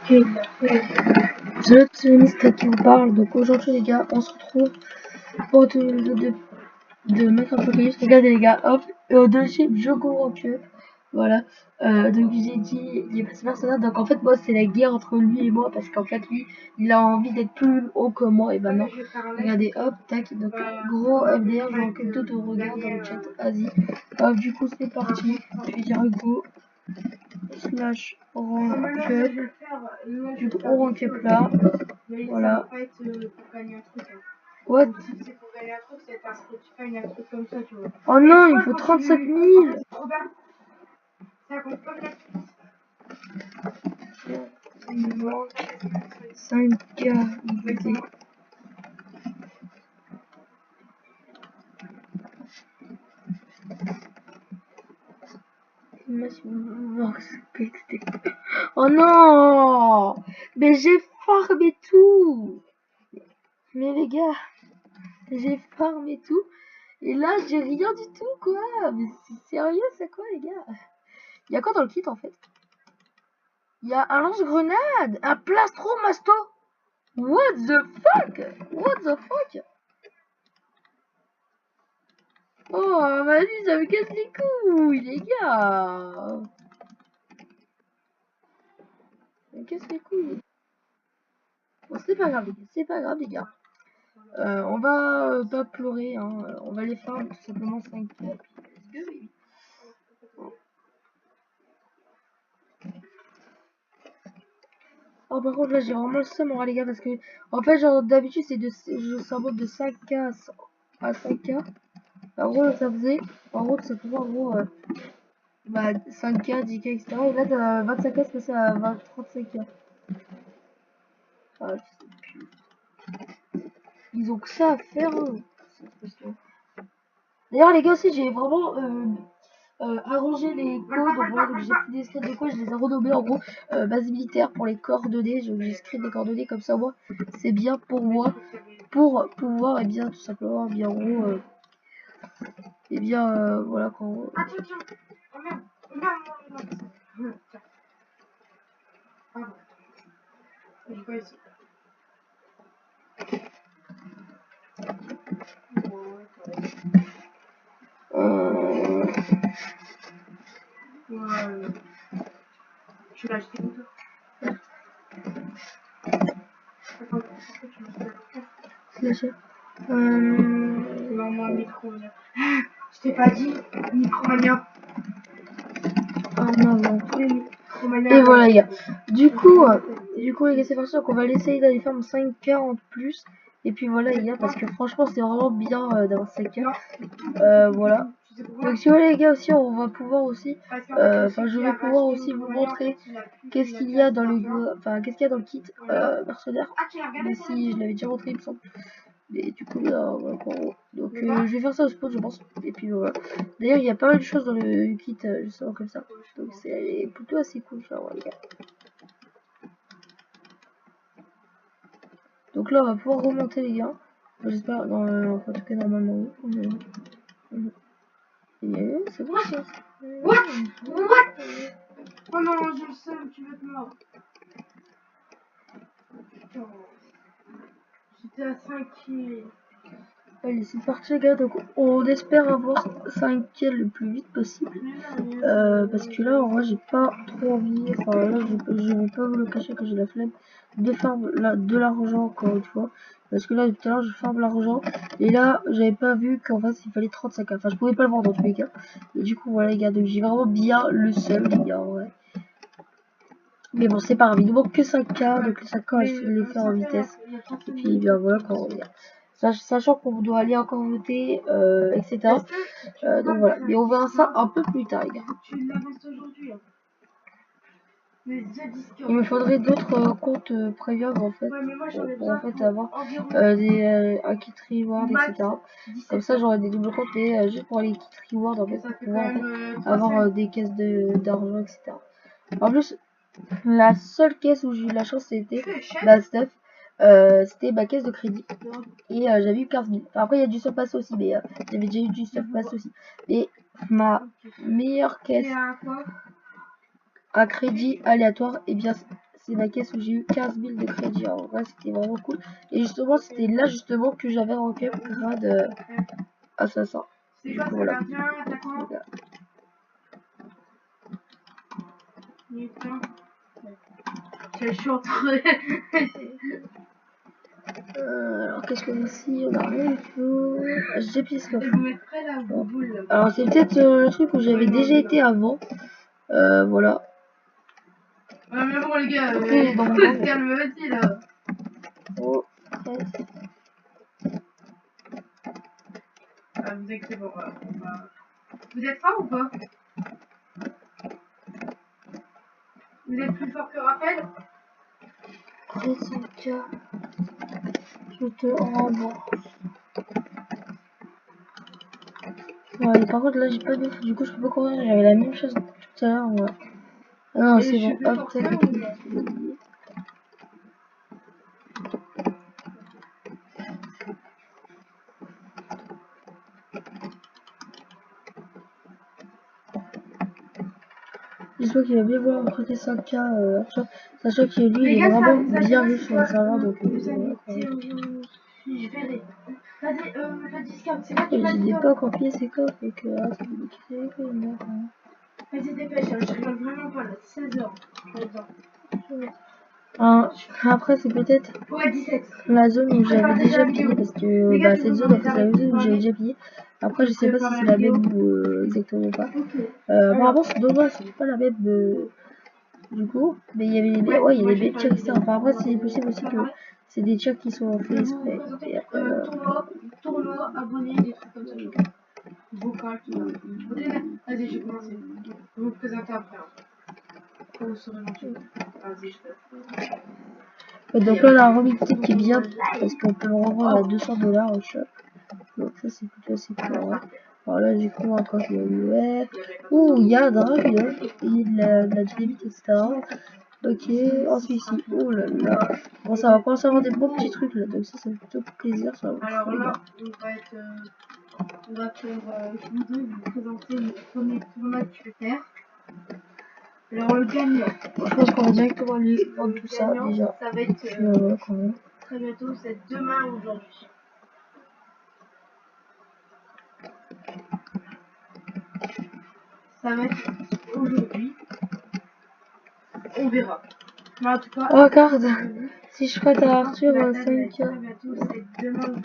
Ok, c'est le optimiste qui vous parle. Donc aujourd'hui les gars, on se retrouve pour de mettre un focus. Regardez les gars, hop, deuxième jeu en queue. Voilà. Donc j'ai dit, il est passé personnage. Donc en fait moi c'est la guerre entre lui et moi parce qu'en fait lui il a envie d'être plus haut que moi et ben non. Regardez, hop, tac. Donc gros FDR, je que tout te regarde dans le chat Asie. Hop, du coup c'est parti. Je vais dire go slash rank up. Du coup on rank up là. Voilà. What? Oh non, il faut 35 000. Il manque 5K. Oh non! Mais j'ai farmé tout! Mais les gars, j'ai farmé tout. Et là, j'ai rien du tout, quoi. Mais c'est sérieux, c'est quoi, les gars? Il y a quoi dans le kit, en fait? Il y a un lance-grenade, un plastro masto. What the fuck? What the fuck? Oh, vas-y, ça me casse les couilles, les gars. Ça me casse les couilles. Bon, c'est pas grave, les gars. C'est pas grave, les gars. On va pas pleurer, hein. On va les faire tout simplement 5 fois. Oh, par contre, là, j'ai vraiment le seum, les gars, parce que, en fait, genre, d'habitude, je monte de 5K à 5K. En gros, ça faisait, en gros, ça faisait, en gros, bah, 5K, 10K, etc. Et là, de 25K, c'est passé à 35K. Ah, ils ont que ça à faire, hein. D'ailleurs, les gars, aussi, j'ai vraiment arrangé les codes. Donc, voilà, donc j'ai pris des scripts de codes, je les ai renommés en gros base militaire pour les coordonnées. J'ai script des coordonnées comme ça, moi, c'est bien pour moi, pour pouvoir, et bien, tout simplement, bien, en gros, et bien, voilà, quand. Tu l'as acheté où toi? Je l'achète. Maman, Micromania. Je t'ai pas dit Micromania. Ah non, non. Et voilà, les gars. Du coup, les gars, c'est pour ça qu'on va essayer d'aller faire 5K en plus. Et puis voilà, les gars, parce que franchement, c'est vraiment bien d'avoir 5K. Voilà. Donc, si vous voulez, les gars, aussi, on va pouvoir aussi. Enfin, je vais pouvoir aussi vous montrer qu'est-ce qu'il y a dans le. Enfin, qu'est-ce qu'il y a dans le kit mercenaire. Même si je l'avais déjà montré, il me semble. Mais du coup, là, voilà, donc, je vais faire ça au spot, je pense. Et puis voilà. D'ailleurs, il y a pas mal de choses dans le kit, justement, comme ça. Donc, c'est plutôt assez cool, ça, ouais, les gars. Donc là, on va pouvoir remonter, les gars. J'espère, en tout cas, normalement, oui. C'est bon, ça. What? Oh non, je le sais, tu veux te mort. J'étais à 5 kills. Allez, c'est parti, les gars. Donc, on espère avoir 5 kills le plus vite possible. Parce que là, en vrai, j'ai pas trop envie. Enfin, là, je vais pas vous le cacher que j'ai la flemme de faire de l'argent encore une fois. Parce que là, tout à l'heure, je farme l'argent. Et là, j'avais pas vu qu'en fait, il fallait 35K. Enfin, je pouvais pas le vendre dans tous les cas. Et du coup, voilà, les gars. Donc, j'ai vraiment bien le seul, les gars, en vrai. Mais bon, c'est pas grave. Il ne manque que 5K. Donc, les 5K, je vais les faire en vitesse. Et puis, bien, voilà, quand sachant qu'on doit aller encore voter, etc. Donc voilà, mais on verra ça un peu plus tard, les gars. Il me faudrait d'autres comptes premium en fait, pour en fait avoir un kit reward, etc. Comme ça j'aurai des doubles comptes, mais juste pour les kits reward en fait, pour pouvoir en fait, avoir des caisses d'argent, etc. En plus, la seule caisse où j'ai eu la chance c'était ma stuff. C'était ma caisse de crédit et j'avais eu 15 000. Enfin, après il y a du surpass aussi, mais j'avais déjà eu du surpass aussi. Et ma meilleure caisse à crédit aléatoire, et bien c'est ma caisse où j'ai eu 15 000 de crédit. En vrai, c'était vraiment cool. Et justement, c'était là justement que j'avais ranké grade assassin. Du coup, voilà. Alors, qu'est-ce qu'on a ici? On a rien du tout. J'ai pied ce bon. Alors, c'est peut-être le truc où j'avais déjà été avant. Voilà. Ouais, mais bon, les gars, calme-toi là. Oh, Ah, vous êtes bon. Vous êtes fort ou pas? Vous êtes plus fort que Raphaël? 35K. Je te rembourse. Ouais, par contre, là, j'ai pas de ouf. Du coup, je peux pas courir. J'avais la même chose tout à l'heure. Ouais. Ah non, c'est bon. Hop, tac. J'espère qu'il va bien vouloir recruter 5K, sachant que lui, il est vraiment bien vu sur le serveur, donc j'ai des pas encore pillé ses coffres, donc attends, il est créé quand même. Vas-y, dépêche, je rigole vraiment pas là, 16h. Après, c'est peut-être Ouais, 17. la zone où j'avais déjà pillé, parce que bah, cette zone, en fait, c'est la zone où j'avais déjà pillé. Après, je sais pas si c'est la même ou exactement pas. Apparemment, c'est dommage, c'est pas la même. Du coup, mais il y avait des, ouais, il y a des belles checks, etc. Enfin, après, c'est possible aussi que c'est des checks qui sont faits exprès. Et après, Tournoi, abonné, des trucs comme ça. Vocal, tout ça. Vas-y, je vais commencer. Je vais vous présenter après. Vous saurez mentir. Vas-y, je fais. donc là, on a un remix qui est bien, parce qu'on peut le revendre à 200$ au shop. Donc ça, c'est plutôt assez cool. Ouais. Alors là, j'ai quoi encore? Ouais. Ouh, il y a un dragon, et de la dynamite, etc. Ok, ensuite ici, oh là là. Bon, ça va commencer à avoir des bons petits trucs là, donc ça fait plutôt plaisir. Ça va. Alors là, on va faire tous deux vous présenter le premier tournoi que tu peux faire. Alors le gagnant. Je pense qu'on va directement lui vendre tout ça déjà. Ça va être quand même. très bientôt, c'est demain ou aujourd'hui. Ça va être aujourd'hui. On verra. Mais en tout cas, oh, regarde, si je prête à Arthur 5K, très bientôt, c'est demain ou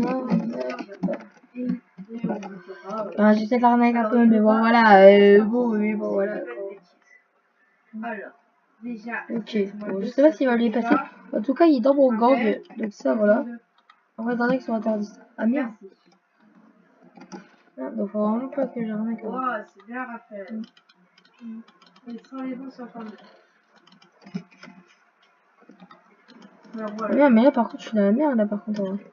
aujourd'hui. J'ai peut-être l'arnaque un peu, mais bon, voilà. Bon, oui, bon, voilà. Alors, déjà. Ok, bon, je sais pas s'il va lui passer. En tout cas, il est dans mon gang, donc ça, voilà. En vrai, l'arnaque sont interdites. Ah merde. Ah, donc faut vraiment pas que j'arnaque. Oh, c'est bien, Raphaël. Et sans les bons, ça va. Alors, voilà. Bien, mais là, par contre, je suis dans la merde, là, par contre. En vrai.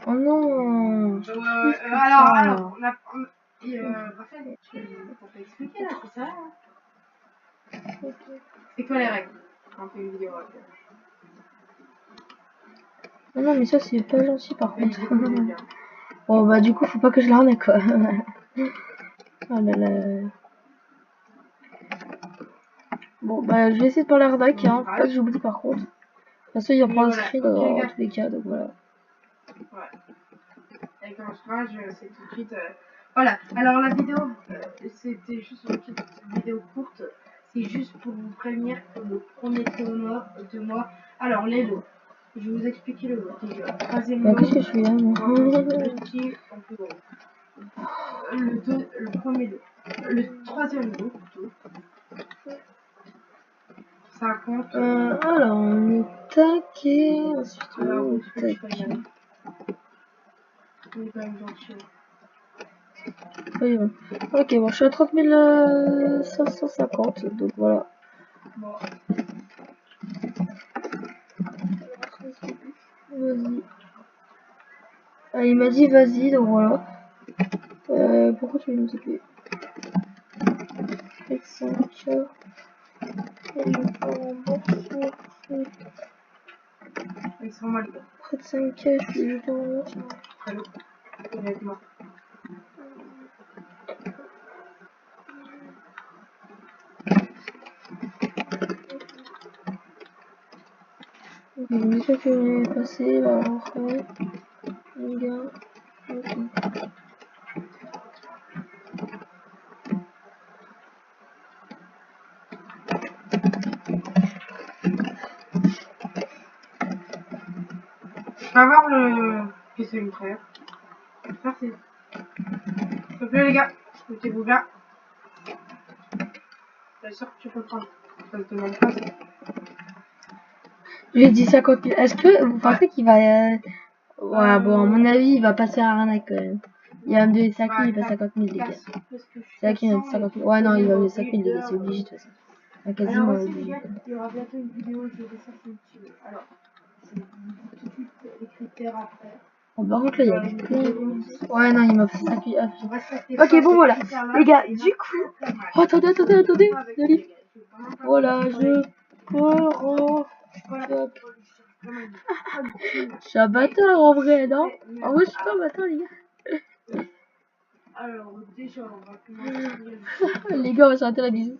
Oh non. Alors, on a. Raphaël, t'as pas expliqué là, c'est ça hein. C'est quoi les règles quand on fait une vidéo Raphaël? Non, non, mais ça, c'est pas gentil, par contre. Bon, bah, du coup, faut pas que je l'arnaque, quoi. Oh là là. Bon, bah, je vais essayer de pas l'arnaque, hein. Faut pas que j'oublie, par contre. Parce qu'il y a pas inscrit dans tous les cas, donc voilà. Ouais. Et quand je rage, c'est tout de suite. Voilà. Alors la vidéo, c'était juste une petite vidéo courte. C'est juste pour vous prévenir que le premier tournoi de moi. Alors les lots. Je vais vous expliquer le lot. Déjà, troisième lot. Qu'est-ce que je fais là, moi? Le petit en plus gros. Le premier lot. Le troisième lot plutôt. Ça compte. Alors, on est taqué. Ensuite, on est taqué. On est quand même gentil. Oui, bon. Ok, bon, je suis à 30 550, donc voilà. Bon. Vas-y. Ah, il m'a dit vas-y, donc voilà. Pourquoi tu veux me taper 5K. Ils sont mal. Près de 5K, je suis juste en haut. Honnêtement. Une mission qui est passée, va rentrer. Les gars. Ok. Je vais avoir le PC mon frère. Merci. S'il te plaît les gars, mettez-vous là. Bien sûr que tu peux prendre. Ça te demande pas. J'ai dit 50 000. Est-ce que vous pensez qu'il va... Ouais, bon, à mon avis, il va passer à arnaque quand même. Il va me donner 5 000, il passe 50 000, les gars. C'est vrai qu'il m'a dit 50 000. Ouais, non, il va me donner 5 000, les gars, c'est obligé de toute façon. C'est quasiment Alors aussi, les obligé. gars, il y aura bientôt une vidéo, je vais sortir une vidéo. Alors, je vous dis tout de suite les critères à faire. Bon, par contre, là, il y a plein... Ouais, non, il m'a fait 5 000. Ah, ok, bon, voilà. Les gars, du coup... Oh, attendez, Dali. Voilà, je peux... Je suis un bâtard en vrai, non? En vrai, je suis pas un bâtard, les gars. Alors, déjà, on va commencer. Les gars, on va s'arrêter la bise.